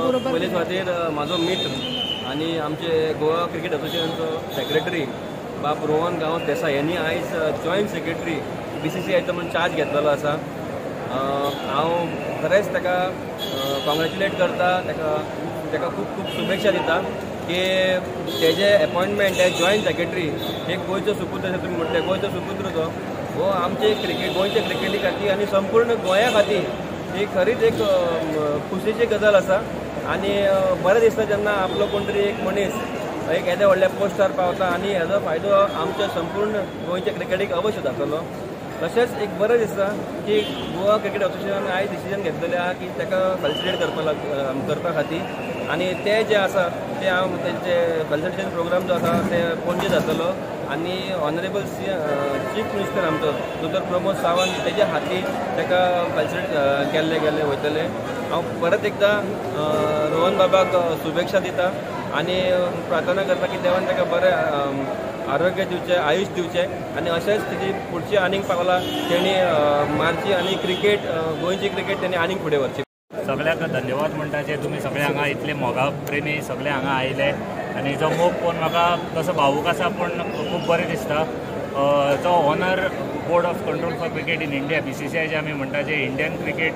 पयले सुवातेर म्हाजो मित्र आनी आमचे गोवा क्रिकेट असोसिएशनचो सेक्रेटरी बाब रोहन गांव देसाई यांनी आयज जॉयंट सेक्रेटरी BCCIचो म्हणून चार्ज घेतलेलो आसा। हांव खरेंच ताका कॉंग्रेच्युलेट करता, ताका खूब खूब शुभेच्छा दिता की तेजे अपॉइंटमेंट हे जॉयंट सेक्रेटरी एक गोंयचो सुपुत्र अशें तुमी म्हटलें, गोंयचो सुपुत्र तो हो आमचे गोंयचे क्रिकेटी खातीर आनी संपूर्ण गोंया खातीर ही खरीच एक खुशीची गजाल आसा। आनी बरें दिसता जेन्ना आपलो कोण तरी एक मनीस एक येदे व्हडल्या पोस्टार पावता आनी हेजो फायदो आमच्या संपूर्ण गोंयच्या क्रिकेटीक अवश्य जातलो। तशेंच एक बरें दिसता की गोवा क्रिकेट असोसिएशनान आयज डिसिजन घेतलेलें आहा की ताका फेलिसिटेट करपा खातीर आनी ते जे आसा ते हांव तेंचे फेलिसिटेशन प्रोग्राम जो आसा ते पणजे जातलो आनी ऑनरेबल चीफ मिनिस्टर आमचो दोतोर प्रमोद सावंत तेजे हाती ताका फेलिसिटेट केल्ले वयतले। हांव परत एकदां रोहन बाबाक शुभेच्छा दिता आनी प्रार्थना करता की देवान ताका बरें आरोग्य दिवचें, आयुश्य दिवचें आनी अशेंच तेजी फुडची आनीक पावलां तेणी मारची आनी क्रिकेट गोंयची क्रिकेट तेणी आनीक फुडें व्हरची। सगळ्यांक धन्यवाद म्हणटा जे तुमी सगळे हांगा इतले मोगा प्रेमी सगळे हांगा आयले आनी जो मोग पळोवन म्हाका तसो भावूक आसा पूण खूब बरें दिसता। जो honour board of control for cricket in India BCCI जे आमी म्हणटा, जे इंडियन क्रिकेट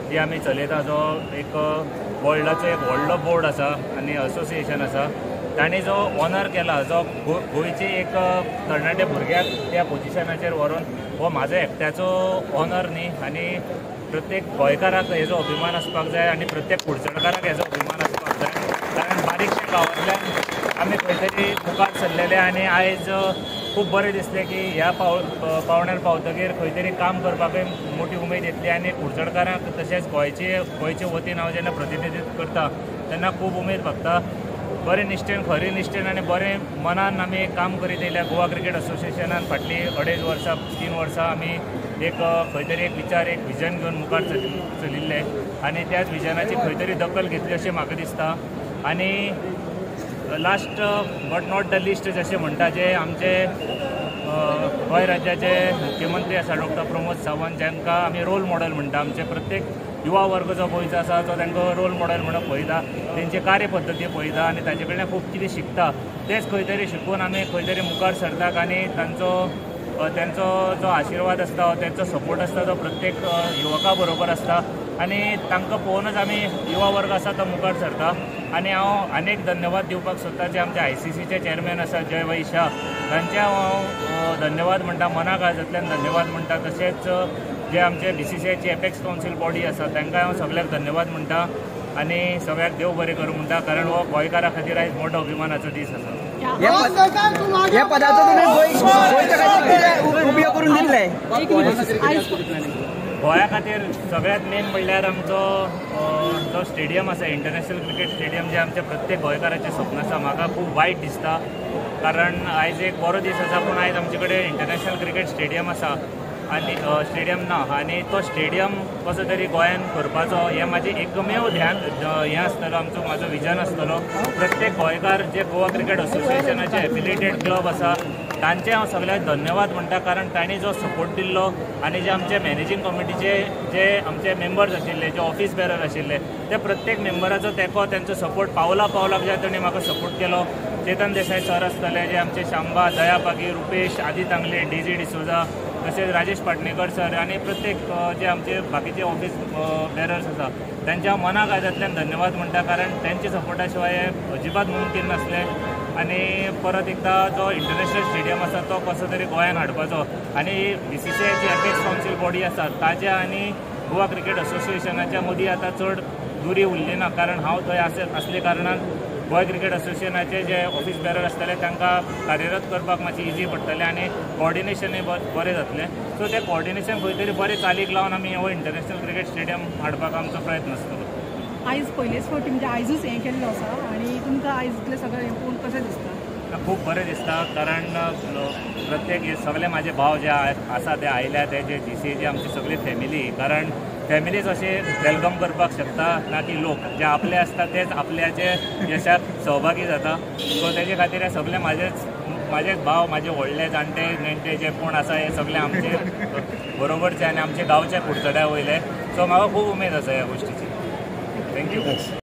जी आमी चलयता, जो एक वर्ल्डाचो एक व्हडलो बोर्ड आसा आनी असोसिएशन आसा, तांणी जो ऑनर केला, जो गोंयचे एक तरणाट्या भुरग्याक त्या पोजिशनाचेर व्हरून हो म्हाजो एकट्याचो ऑनर न्ही आनी प्रत्येक गोंयकाराक हेजो अभिमान आसपाक जाय आनी प्रत्येक कुडचडकाराक हेजो अभिमान आसपाक जाय। कारण बारीकशे गांवांतल्यान आमी खंय तरी मुखार सरलेले आनी आयज खूब बरें दिसलें की ह्या पावण्यार पावतकीर खंय तरी काम करपाकय मोठी उमेद येतली आनी कुडचडकारांक तशेंच गोंयचे वतीन हांव जेन्ना प्रतिनिधित्व करता तेन्ना खूब उमेद भागता। बरे निश्ठेन, खरे निश्ठेन आनी बरें मनान आमी काम करीत येयल्या। गोवा क्रिकेट असोसिएशनान फाटलीं 2.5 वर्सां 3 वर्सां आमी एक खंय तरी एक विचार, एक विजन घेवन मुखार चलिल्ले आनी त्याच विजनाची खंय तरी दखल घेतली अशें म्हाका दिसता। आनी last but not the list जशें म्हणटा, जे आमचे गोंय राज्याचे मुख्यमंत्री आसा डॉ. प्रमोद सावंत, जांकां आमी रोल मॉडेल म्हणटा, आमचे प्रत्येक युवा वर्ग जो गोंयचो आसा तो तांकां रोल मॉडेल म्हणून पळयता, तेंचे कार्यपद्दती पळयता आनी ताचे कडल्यान खूब कितें शिकता। तेच खंय तरी शिकून आमी खंय तरी मुखार सरतात आनी त्यांचो जो आशिर्वाद आसता, त्यांचो सपोर्ट आसता तो प्रत्येक युवका बरोबर आसता आनी तांकां पळोवनूच आमी युवा वर्ग आसा तो मुखार सरता। आनी हांव आनीक धन्यवाद दिवपाक सोदता जे आमचे ICCचे चेअरमॅन आसा जय भाई शाह, तांचे हांव धन्यवाद म्हणटा, मना काळजांतल्यान धन्यवाद म्हणटा। तशेंच जे आमचे BCCIची एपेक्स कावन्सील बॉडी आसा तांकां हांव सगळ्यांक धन्यवाद म्हणटा आनी सगळ्याक देव बरें करूं म्हणटा, कारण हो गोंयकारा खातीर आयज मोठो अभिमानाचो दीस आसा। ह्या पदाचो तुमी उपयोग करून दिल्ले गोंया खातीर सगळ्यात मेन म्हणल्यार आमचो जो स्टेडियम आसा, इंटरनॅशनल क्रिकेट स्टेडियम, जे आमच्या प्रत्येक गोंयकाराचें स्वप्न आसा। म्हाका खूब वायट दिसता कारण आयज एक बरो दीस आसा पूण आयज आमचे कडेन इंटरनॅशनल क्रिकेट स्टेडियम आसा आनी स्टेडियम ना आनी तो स्टेडियम कसो तरी गोंयान करपाचो हें म्हाजें एकमेव ध्यान हें आसतलो, म्हाजो विजन आसतलो। प्रत्येक गोंयकार जे गोवा क्रिकेट असोसिएशनाचे एफिलिएटेड क्लब आसा तांचे हांव सगळ्यांक धन्यवाद म्हणटा, कारण तांणी जो सपोर्ट दिल्लो आनी जे आमचे मॅनेजींग कमिटीचे जे आमचे मेंबर्स आशिल्ले, जे ऑफिस बेरर आशिल्ले, ते प्रत्येक मेंबराचो तेंको, तेंचो सपोर्ट पावलाक जे तांणी म्हाका सपोर्ट केलो। चेतन देसाई सर आसतले, जे आमचे शांबा, दया पागी, रुपेश, आदी तांगले, DG डिसोजा, तशेंच राजेश पाटणेकर सर आनी प्रत्येक जे आमचे बाकीचे ऑफिस बेरर्स आसा तांच्या मना काळजांतल्यान धन्यवाद म्हणटा, कारण त्यांच्या सपोर्टा शिवाय हें अजिबात मुमकीन नासलें। आनी परत एकदा जो इंटरनॅशनल स्टेडियम आसा तो कसो तरी गोंयान हाडपाचो आनी BCCIची एपेक्स कावन्सील बॉडी आसा ताज्या आनी गोवा क्रिकेट असोसिएशनाच्या मदीं आतां चड दुरी उरली ना, कारण हांव थंय आसले कारणान गोंय क्रिकेट असोसिएशनाचे जे ऑफिस बेरर आसतले तांकां कार्यरत करपाक मातशें इजी पडटलें आनी कॉर्डिनेशनूय बरें जातलें। सो तें कॉर्डिनेशन खंय तरी बरें चालीक लावन आमी हो इंटरनॅशनल क्रिकेट स्टेडियम हाडपाक आमचो प्रयत्न आसतलो। आयज पयलेच फावटी म्हणजे आयजूच हें केल्लो आसा आनी तुमकां आयज इतलें सगळें हें पळोवन कशें दिसता? खूब बरें दिसता, कारण प्रत्येक सगळे म्हाजे भाव जे आसा ते आयल्या, ते जे GCAची आमची सगळी फॅमिली, कारण फॅमिलीज अशें वेलकम करपाक शकता ना की लोक जे आपले आसता तेच आपल्याचे यशाक सहभागी जाता। सो तेजे खातीर हे सगळे म्हाजेच भाव, म्हाजे व्हडले जाणटे नेणटे जे कोण आसा हे सगळे आमचे बरोबरचे आनी आमचे गांवचे कुडचड्या वयले। सो म्हाका खूब उमेद आसा ह्या गोष्टीची। थँक्यू।